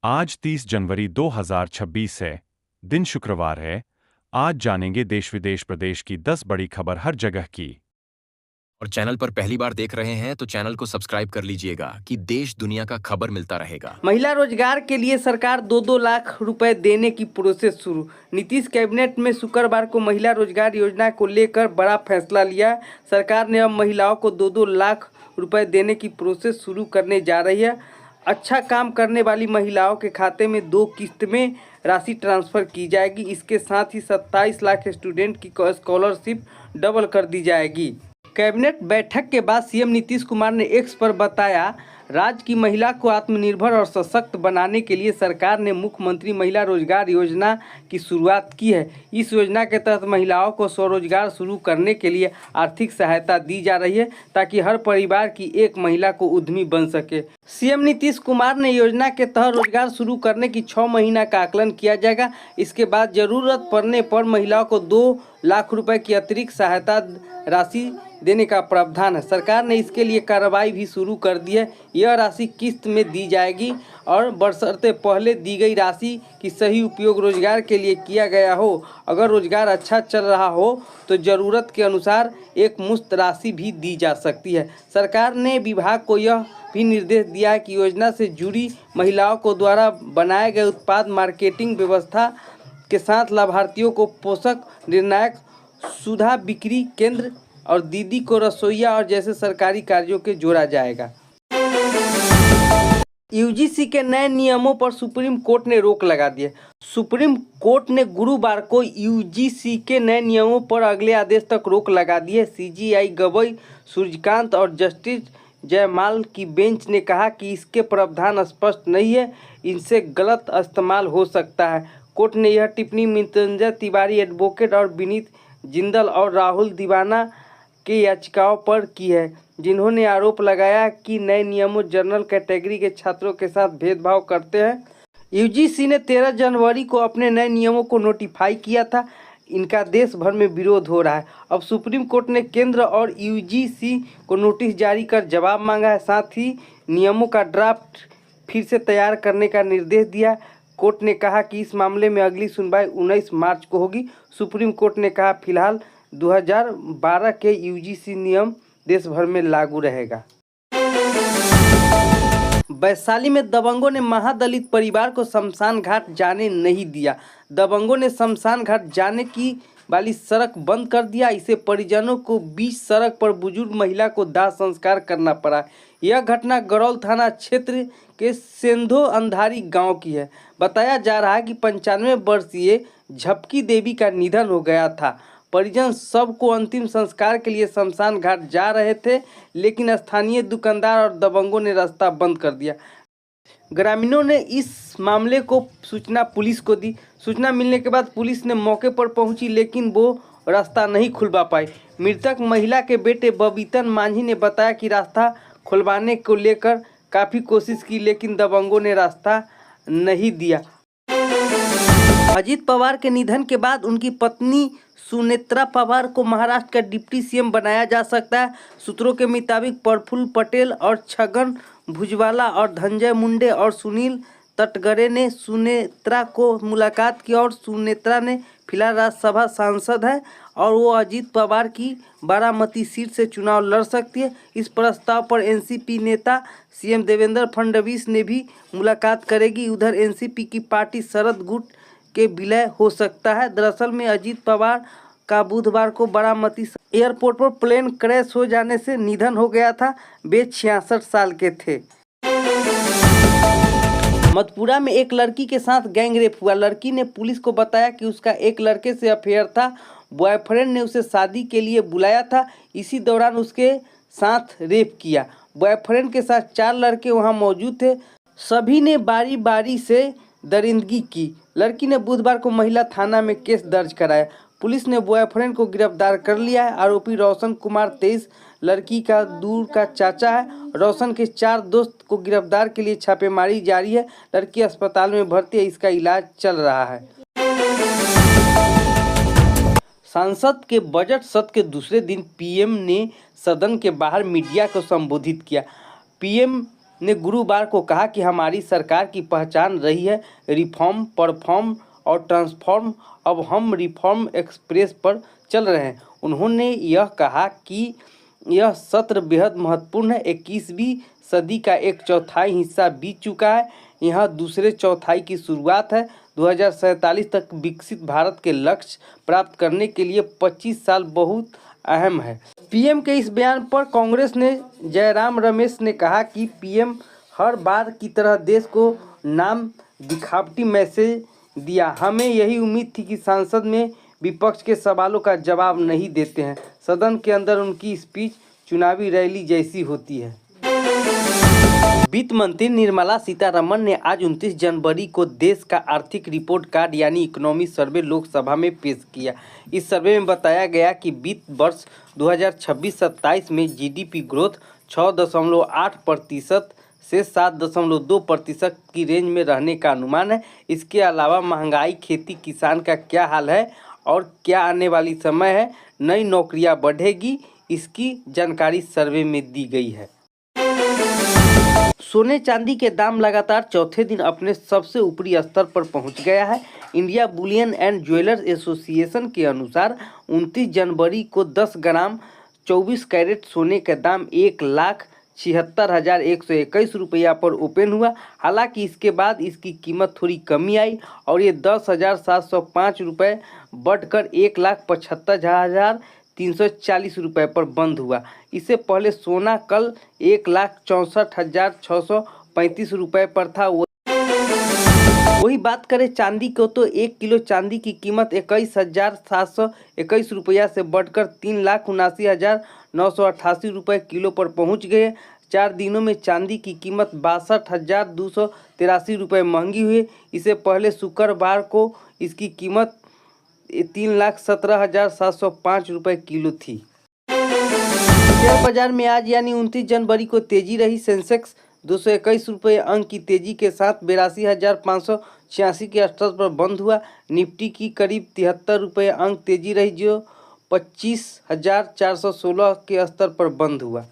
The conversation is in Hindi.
आज 30 जनवरी 2026 है। दिन शुक्रवार है। आज जानेंगे देश विदेश प्रदेश की 10 बड़ी खबर हर जगह की। और चैनल पर पहली बार देख रहे हैं तो चैनल को सब्सक्राइब कर लीजिएगा कि देश दुनिया का खबर मिलता रहेगा। महिला रोजगार के लिए सरकार 2-2 लाख रुपए देने की प्रोसेस शुरू। नीतीश कैबिनेट में शुक्रवार को महिला रोजगार योजना को लेकर बड़ा फैसला लिया। सरकार ने अब महिलाओं को 2-2 लाख रुपए देने की प्रोसेस शुरू करने जा रही है। अच्छा काम करने वाली महिलाओं के खाते में 2 किस्त में राशि ट्रांसफ़र की जाएगी। इसके साथ ही 27 लाख स्टूडेंट की स्कॉलरशिप डबल कर दी जाएगी। कैबिनेट बैठक के बाद सीएम नीतीश कुमार ने एक्स पर बताया, राज्य की महिला को आत्मनिर्भर और सशक्त बनाने के लिए सरकार ने मुख्यमंत्री महिला रोजगार योजना की शुरुआत की है। इस योजना के तहत महिलाओं को स्वरोजगार शुरू करने के लिए आर्थिक सहायता दी जा रही है ताकि हर परिवार की एक महिला को उद्यमी बन सके। सीएम नीतीश कुमार ने योजना के तहत रोजगार शुरू करने की 6 महीना का आकलन किया जाएगा। इसके बाद जरूरत पड़ने पर महिलाओं को 2 लाख रुपए की अतिरिक्त सहायता राशि देने का प्रावधान है। सरकार ने इसके लिए कार्रवाई भी शुरू कर दी है। यह राशि किस्त में दी जाएगी और बशर्ते पहले दी गई राशि की सही उपयोग रोजगार के लिए किया गया हो। अगर रोजगार अच्छा चल रहा हो तो ज़रूरत के अनुसार एक मुश्त राशि भी दी जा सकती है। सरकार ने विभाग को यह भी निर्देश दिया है कि योजना से जुड़ी महिलाओं को द्वारा बनाए गए उत्पाद मार्केटिंग व्यवस्था के साथ लाभार्थियों को पोषक निर्णायक सुधा बिक्री केंद्र और दीदी को रसोईया और जैसे सरकारी कार्यों के जोड़ा जाएगा। यूजीसी के नए नियमों पर सुप्रीम कोर्ट ने रोक लगा दी है। सुप्रीम कोर्ट ने गुरुवार को यूजीसी के नए नियमों पर अगले आदेश तक रोक लगा दी है। सीजीआई गवई सूर्यकांत और जस्टिस जयमाल की बेंच ने कहा कि इसके प्रावधान स्पष्ट नहीं है, इनसे गलत इस्तेमाल हो सकता है। कोर्ट ने यह टिप्पणी मृत्युंजय तिवारी एडवोकेट और विनीत जिंदल और राहुल दीवाना के याचिकाओं पर की है, जिन्होंने आरोप लगाया कि नए नियमों जनरल कैटेगरी के छात्रों के साथ भेदभाव करते हैं। यूजीसी ने 13 जनवरी को अपने नए नियमों को नोटिफाई किया था। इनका देश भर में विरोध हो रहा है। अब सुप्रीम कोर्ट ने केंद्र और यूजीसी को नोटिस जारी कर जवाब मांगा है। साथ ही नियमों का ड्राफ्ट फिर से तैयार करने का निर्देश दिया। कोर्ट ने कहा कि इस मामले में अगली सुनवाई 19 मार्च को होगी। सुप्रीम कोर्ट ने कहा फिलहाल 2012 के यूजीसी नियम देश भर में लागू रहेगा। वैशाली में दबंगों ने महादलित परिवार को शमशान घाट जाने नहीं दिया। दबंगों ने शमशान घाट जाने की वाली सड़क बंद कर दिया। इसे परिजनों को बीच सड़क पर बुजुर्ग महिला को दाह संस्कार करना पड़ा। यह घटना गरौल थाना क्षेत्र के सेंधो अंधारी गांव की है। बताया जा रहा है कि 95 वर्षीय झपकी देवी का निधन हो गया था। परिजन सबको अंतिम संस्कार के लिए शमशान घाट जा रहे थे, लेकिन स्थानीय दुकानदार और दबंगों ने रास्ता बंद कर दिया। ग्रामीणों ने इस मामले को सूचना पुलिस को दी। सूचना मिलने के बाद पुलिस ने मौके पर पहुंची, लेकिन वो रास्ता नहीं खुलवा पाई। मृतक महिला के बेटे बबीतन मांझी ने बताया कि रास्ता खुलवाने को लेकर काफ़ी कोशिश की, लेकिन दबंगों ने रास्ता नहीं दिया। अजीत पवार के निधन के बाद उनकी पत्नी सुनेत्रा पवार को महाराष्ट्र का डिप्टी सीएम बनाया जा सकता है। सूत्रों के मुताबिक प्रफुल्ल पटेल और छगन भुजबल और धनंजय मुंडे और सुनील तटकरे ने सुनेत्रा को मुलाकात की और सुनेत्रा ने फिलहाल राज्यसभा सांसद है और वो अजीत पवार की बारामती सीट से चुनाव लड़ सकती है। इस प्रस्ताव पर एनसीपी नेता सीएम देवेंद्र फडणवीस ने भी मुलाकात करेगी। उधर एनसीपी की पार्टी शरद गुट के विलय हो सकता है। दरअसल में अजीत पवार का बुधवार को बारामती एयरपोर्ट पर प्लेन क्रैश हो जाने से निधन हो गया था। वे 66 साल के थे। मधुपुरा में एक लड़की के साथ गैंग रेप हुआ। लड़की ने पुलिस को बताया कि उसका एक लड़के से अफेयर था। बॉयफ्रेंड ने उसे शादी के लिए बुलाया था। इसी दौरान उसके साथ रेप किया। बॉयफ्रेंड के साथ 4 लड़के वहां मौजूद थे। सभी ने बारी बारी से दरिंदगी की। लड़की ने बुधवार को महिला थाना में केस दर्ज कराया। पुलिस ने बॉयफ्रेंड को गिरफ्तार कर लिया है। आरोपी रोशन कुमार 23 लड़की का दूर का चाचा है। रोशन के 4 दोस्त को गिरफ्तार के लिए छापेमारी जारी है। लड़की अस्पताल में भर्ती है, इसका इलाज चल रहा है। संसद के बजट सत्र के दूसरे दिन पीएम ने सदन के बाहर मीडिया को संबोधित किया। पीएम ने गुरुवार को कहा कि हमारी सरकार की पहचान रही है रिफॉर्म, परफॉर्म और ट्रांसफॉर्म। अब हम रिफॉर्म एक्सप्रेस पर चल रहे हैं। उन्होंने यह कहा कि यह सत्र बेहद महत्वपूर्ण है। 21वीं सदी का एक चौथाई हिस्सा बीत चुका है, यह दूसरे चौथाई की शुरुआत है। 2047 तक विकसित भारत के लक्ष्य प्राप्त करने के लिए 25 साल बहुत अहम है। पीएम के इस बयान पर कांग्रेस ने जयराम रमेश ने कहा कि पीएम हर बार की तरह देश को नाम दिखावटी मैसेज दिया। हमें यही उम्मीद थी कि सांसद में विपक्ष के सवालों का जवाब नहीं देते हैं। सदन के अंदर उनकी स्पीच चुनावी रैली जैसी होती है। वित्त मंत्री निर्मला सीतारमण ने आज 29 जनवरी को देश का आर्थिक रिपोर्ट कार्ड यानी इकोनॉमी सर्वे लोकसभा में पेश किया। इस सर्वे में बताया गया कि वित्त वर्ष 2026-27 में जीडीपी ग्रोथ 6.8% से 7.2% की रेंज में रहने का अनुमान है। इसके अलावा महंगाई, खेती, किसान का क्या हाल है और क्या आने वाली समय है, नई नौकरियां बढ़ेगी, इसकी जानकारी सर्वे में दी गई है। सोने चांदी के दाम लगातार चौथे दिन अपने सबसे ऊपरी स्तर पर पहुंच गया है। India Boolean and jewellers association के अनुसार 29 जनवरी को 10 ग्राम 24 कैरेट सोने का दाम 1,76,121 रुपया पर ओपन हुआ। हालांकि इसके बाद इसकी कीमत थोड़ी कमी आई और ये 10,705 रुपये बढ़कर 1,75,340 रुपये पर बंद हुआ। इससे पहले सोना कल 1,64,635 रुपये पर था। वही बात करें चांदी को तो 1 किलो चांदी की कीमत 21,721 रुपया से बढ़कर 3,79,988 रुपये किलो पर पहुंच गए। 4 दिनों में चांदी की कीमत 62,283 रुपये महंगी हुई। इससे पहले शुक्रवार को इसकी कीमत 3,17,705 रुपये किलो थी। शेयर बाजार में आज यानी 29 जनवरी को तेजी रही। सेंसेक्स 221 रुपये अंक की तेजी के साथ 82,586 के स्तर पर बंद हुआ। निफ्टी की करीब 73 रुपये अंक तेजी रही जो 25,416 के स्तर पर बंद हुआ।